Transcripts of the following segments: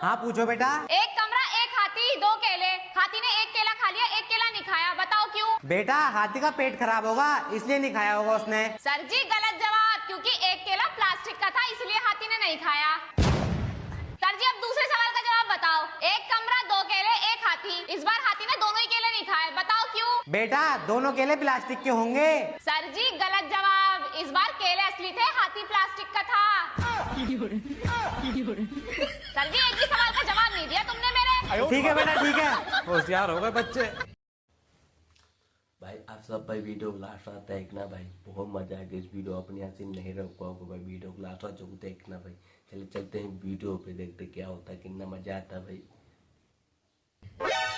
हाँ पूछो बेटा। एक कमरा, एक हाथी, दो केले। हाथी ने एक केला खा लिया, एक केला नहीं खाया, बताओ क्यों? बेटा हाथी का पेट खराब होगा इसलिए नहीं खाया होगा उसने। सर जी गलत जवाब, क्योंकि एक केला प्लास्टिक का था इसलिए हाथी ने नहीं खाया। सर जी अब दूसरे सवाल का जवाब बताओ। एक कमरा, दो केले, एक हाथी। इस बार हाथी ने दोनों ही केले नहीं खाए, बताओ क्यों? बेटा दोनों केले प्लास्टिक के होंगे। सर जी गलत जवाब, इस बार केले असली थे, हाथी प्लास्टिक का था। सर जी एक भी सवाल का जवाब नहीं दिया तुमने मेरे। ठीक है बेटा ठीक है, होशियार हो गए बच्चे। भाई आप सब भाई वीडियो को लास्ट तक देखना भाई, बहुत मजा आएगा इस वीडियो। अपनी हंसी नहीं रोक पाओगे भाई, वीडियो को लास्ट तक जरूर देखना भाई। चलिए चलते हैं वीडियो पे, देखते क्या होता है, कितना मजा आता है भाई।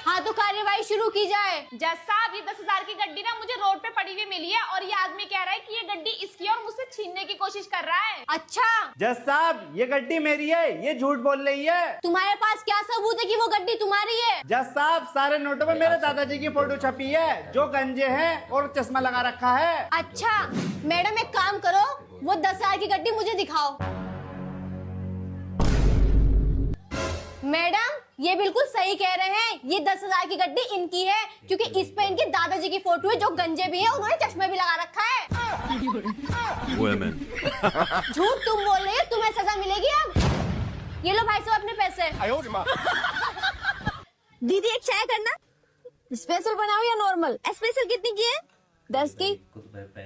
हाँ तो कार्यवाही शुरू की जाए। जज साहब ये 10,000 की गड्डी ना मुझे रोड पे पड़ी हुई मिली है और ये आदमी कह रहा है कि ये गड्डी इसकी और मुझसे छीनने की कोशिश कर रहा है। अच्छा जज साहब ये गड्डी मेरी है, ये झूठ बोल रही है। तुम्हारे पास क्या सबूत है कि वो गड्डी तुम्हारी है? जज साहब सारे नोटों में मेरे दादाजी की फोटो छपी है जो गंजे हैं और चश्मा लगा रखा है। अच्छा मैडम एक काम करो, वो 10,000 की गड्डी मुझे दिखाओ। मैडम ये बिल्कुल सही कह रहे हैं, ये 10,000 की गड्डी इनकी है क्योंकि इस पे इनके दादाजी की फोटो है जो गंजे भी है, उन्होंने चश्मे भी लगा रखा है। झूठ तुम बोल रही हो, तुम्हें सजा मिलेगी अब। ये लो भाई साहब अपने पैसे। दीदी एक चाय करना, स्पेशल बनाओ या नॉर्मल? स्पेशल कितनी की है? 10 की।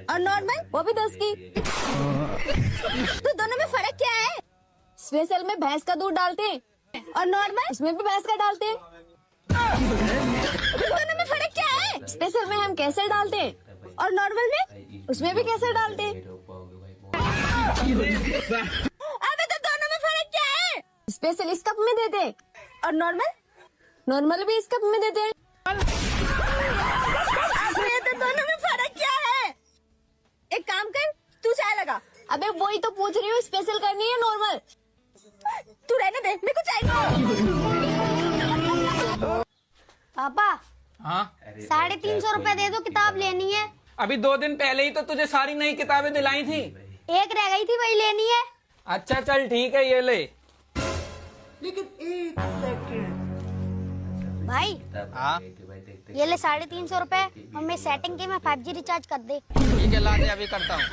और नॉर्मल वो भी 10 की। तो दोनों में फर्क क्या है? स्पेशल में भैंस का दूध डालते हैं और नॉर्मल इसमें भी भैंस का डालते हैं। दोनों में फर्क क्या है? स्पेशल में हम केसर डालते हैं और नॉर्मल में उसमें भी केसर डालते हैं। अबे तो दोनों में फर्क क्या है? स्पेशल इस कप में देते हैं और नॉर्मल भी इस कप में देते हैं। अबे तो दोनों में फर्क क्या है? एक काम कर, तू चाय लगा। अबे वही तो पूछ रही हूँ, स्पेशल करनी है नॉर्मल? तू रहने दे, मेरे को चाहिए। पापा हाँ 350 रुपए दे दो, किताब लेनी है। अभी 2 दिन पहले ही तो तुझे सारी नई किताबें दिलाई थी। एक रह गई थी, वही लेनी है। अच्छा चल ठीक है ये ले। लेकिन एक सेकंड भाई हाँ ये ले 350 रुपए और मैं सेटिंग की, मैं 5G रिचार्ज कर दे। ठीक है ला दे, अभी करता हूँ।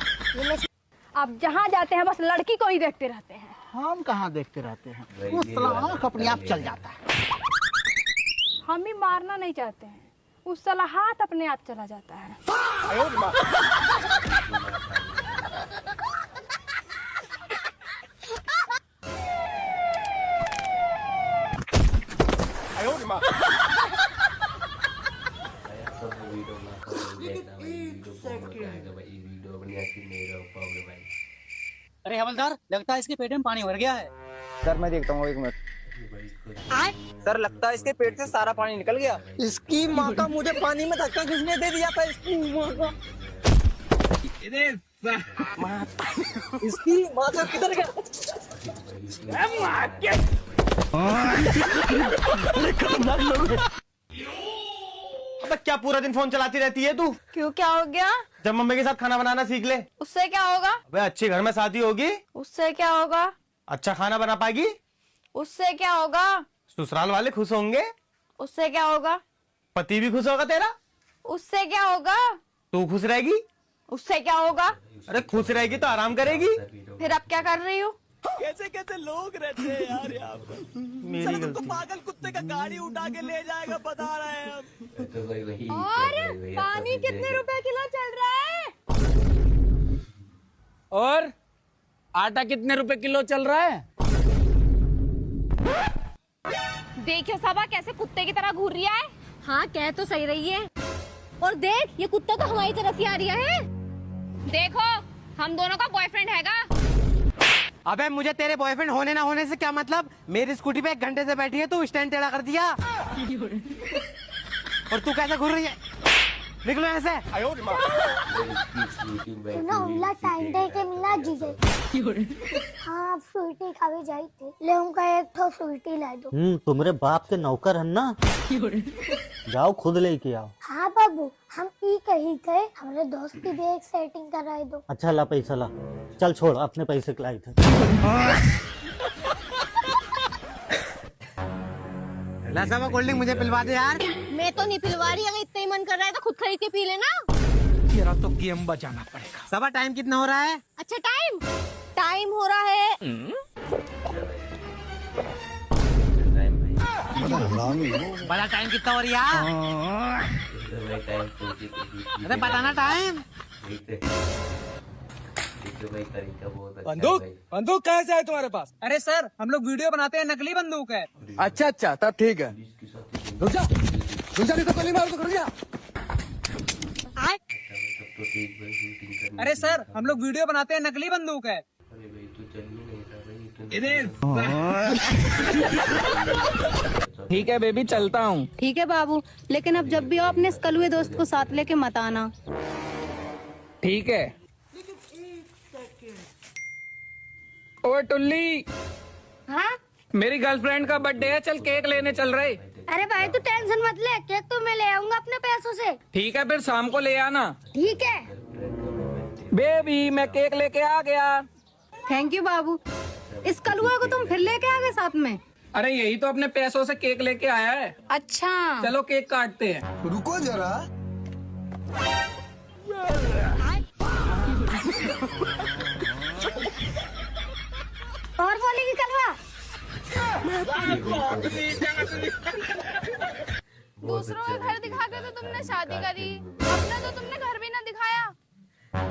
आप जहाँ जाते हैं बस लड़की को ही देखते रहते हैं। हम कहाँ देखते रहते हैं, उस आँख अपने आप चल जाता है। हम भी मारना नहीं चाहते हैं, उस साला हाथ अपने आप चला जाता है। अरे हवलदार, लगता है इसके पेट में पानी भर गया है। सर मैं देखता हूँ, 1 मिनट। सर लगता है इसके पेट से सारा पानी निकल गया। इसकी माँ का, मुझे पानी में धक्का किसने दे दिया था? इसकी माँ का, इसकी माँ का किधर गया? खतरनाक लोग हैं। अबे क्या पूरा दिन फोन चलाती रहती है तू? क्यों क्या हो गया? जब मम्मी के साथ खाना बनाना सीख ले। उससे क्या होगा? अबे अच्छी घर में शादी होगी, उससे क्या होगा? अच्छा खाना बना पाएगी, उससे क्या होगा? ससुराल वाले खुश होंगे, उससे क्या होगा? पति भी खुश होगा तेरा, उससे क्या होगा? तू खुश रहेगी। उससे क्या होगा? अरे खुश रहेगी तो आराम करेगी। फिर अब क्या कर रही हो? कैसे कैसे लोग रहते हैं यार यहाँ पर। मेरी गलती। पागल कुत्ते का गाड़ी उठा के ले जाएगा, बता रहे हैं हम। तो वही और पानी कितने रुपए किलो चल रहा है? और आटा कितने रुपए किलो चल रहा है? देखियो सबा कैसे कुत्ते की तरह घूर रही है। हाँ कह तो सही रही है। और देख ये कुत्ता तो हमारी तरफ ही आ रहा है। देखो हम दोनों का बॉयफ्रेंड हैगा। अबे मुझे तेरे बॉयफ्रेंड होने ना होने से क्या मतलब? मेरी स्कूटी पे 1 घंटे से बैठी है, तू स्टैंड टेढ़ा कर दिया। और तू कैसे घूर रही है? निकलो ऐसे। उल्ला टाइम दे के मिला जीजे। हाँ फ्रूटी खावे जाई थे, ले उनका एक ठो फ्रूटी ला दो। तुम्हारे बाप के नौकर है ना, जाओ खुद लेके आओ। हाँ बाबू हम ई कही थे, हमारे दोस्त की भी एक सेटिंग कराए दो। अच्छा ला पैसा ला, चल छोड़, अपने पैसे के लाई थे। रसावा कोल्ड ड्रिंक मुझे पिलवा दे यार। मैं तो नहीं पिलवा रही, अगर इतना ही मन कर रहा है तो खुद खरीद के पी लेना। तेरा तो गेम बजाना पड़ेगा। सबा टाइम कितना हो रहा है? अच्छा टाइम हो रहा है। बड़ा टाइम कितना हो रहा है? अरे बताना टाइम। बंदूक कैसे है तुम्हारे पास? अरे सर, हम लोग वीडियो बनाते हैं, नकली बंदूक है। अच्छा तब ठीक है। रुक जा नहीं तो गोली मार, रुक जा। अरे सर, हम लोग वीडियो बनाते हैं, नकली बंदूक है। ठीक है बेबी, चलता हूँ। ठीक है बाबू, लेकिन अब जब भी हो अपने इस कलुए दोस्त को साथ लेके मत आना। ठीक है। ओए टुल्ली, हाँ? मेरी गर्लफ्रेंड का बर्थडे है, चल केक लेने चल रहे। अरे भाई तू टेंशन मत ले, केक तो मैं ले आऊंगा अपने पैसों से। ठीक है, फिर शाम को ले आना। ठीक है। बेबी मैं केक लेके आ गया। थैंक यू बाबू। इस कलुआ को तुम फिर लेके आ गए साथ में? अरे यही तो अपने पैसों से केक लेके आया है। अच्छा चलो केक काटते हैं। रुको जरा। और बोलेगी कलवा। दूसरों का घर दिखा के तो तुमने शादी करी, अपना तो तुमने घर भी ना दिखाया।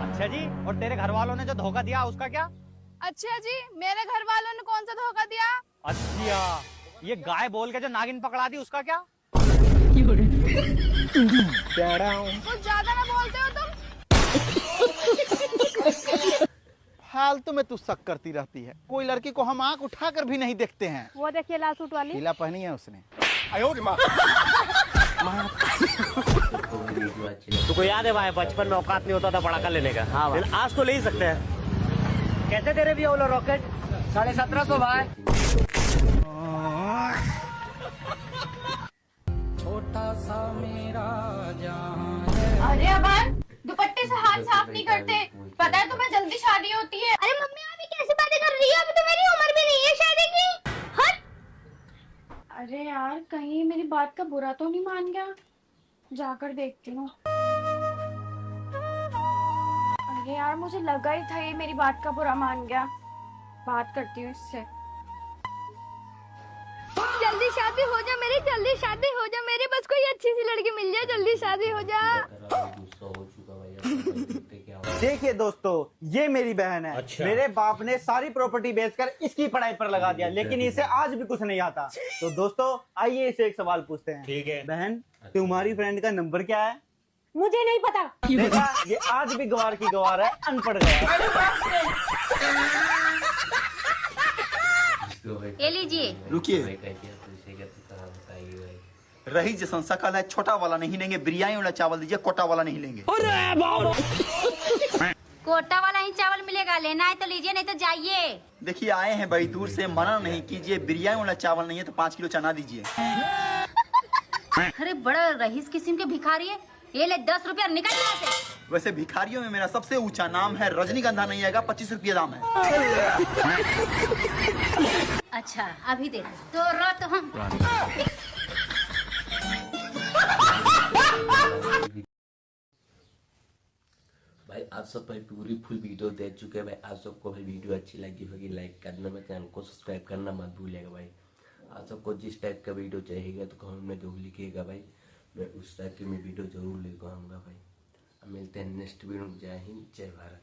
अच्छा जी, और तेरे घर वालों ने जो धोखा दिया उसका क्या? अच्छा जी, मेरे घर वालों ने कौन सा धोखा दिया? अच्छा, ये गाय बोल के जो नागिन पकड़ा दी उसका क्या? कुछ ज्यादा ना बोलते हो तुम। फालतू में तू शक करती रहती है। कोई लड़की को हम आंख उठाकर भी नहीं देखते हैं। वो देखिए लाल सूट वाली। पीला पहनी है उसने। तुमको याद है भाई, बचपन में औकात नहीं होता था पटाखा लेने का। हाँ भाई। आज तो ले ही सकते हैं। कैसे दे रहे भैया वो रॉकेट? 1750 भाई। अरे अबान, दुपट्टे से हाथ साफ नहीं करते, पता है तुम्हें जल्दी शादी होती है। अरे मम्मी अभी कैसी बातें कर रही है, अभी तो मेरी उम्र भी नहीं है शादी की। हट। अरे यार, कहीं मेरी बात का बुरा तो नहीं मान गया? जाकर देखती हूँ। अरे यार, मुझे लगा ही था ये मेरी बात का बुरा मान गया। बात करती हूँ इससे। जल्दी शादी हो जा मेरी, जल्दी शादी हो जा मेरी, बस कोई अच्छी सी लड़की मिल जाए, जल्दी शादी हो जा। देखिए दोस्तों, ये मेरी बहन है। अच्छा। मेरे बाप ने सारी प्रॉपर्टी बेचकर इसकी पढ़ाई पर लगा दिया, लेकिन इसे आज भी कुछ नहीं आता। तो दोस्तों आइए इसे एक सवाल पूछते हैं। ठीक है बहन, तुम्हारी फ्रेंड का नंबर क्या है? मुझे नहीं पता। देखा, ये आज भी गवार की गवार है, अनपढ़ गवार। ये लीजिए। रुकिए, रही जैसा शकल है, छोटा वाला नहीं लेंगे, बिरयानी वाला चावल दीजिए, कोटा वाला नहीं लेंगे। कोटा वाला ही चावल मिलेगा, लेना है तो लीजिए, नहीं तो जाइए। देखिए आए हैं बड़ी दूर से, मना नहीं कीजिए। बिरयानी वाला चावल नहीं है तो 5 किलो चना दीजिए। अरे बड़ा रईस किस्म के भिखारी है, ये ले 10 रुपया निकल यहाँ से। वैसे भिखारियों में मेरा सबसे ऊंचा नाम है रजनीगंधा, नहीं आएगा, 25 रुपया दाम है। अच्छा अभी दे तो रो तो हम। भाई आप सब भाई पूरी फुल वीडियो देख चुके हैं भाई। आप सबको भाई वीडियो अच्छी लगी होगी, लाइक करना, मैं चैनल को सब्सक्राइब करना मत भूलिएगा भाई। आप सबको जिस टाइप का वीडियो चाहिएगा तो कमेंट में जरूर लिखिएगा भाई, मैं उस टाइप की मैं वीडियो जरूर लेकर आऊँगा भाई। अब मिलते हैं नेक्स्ट वीडियो में। जय हिंद, जय भारत।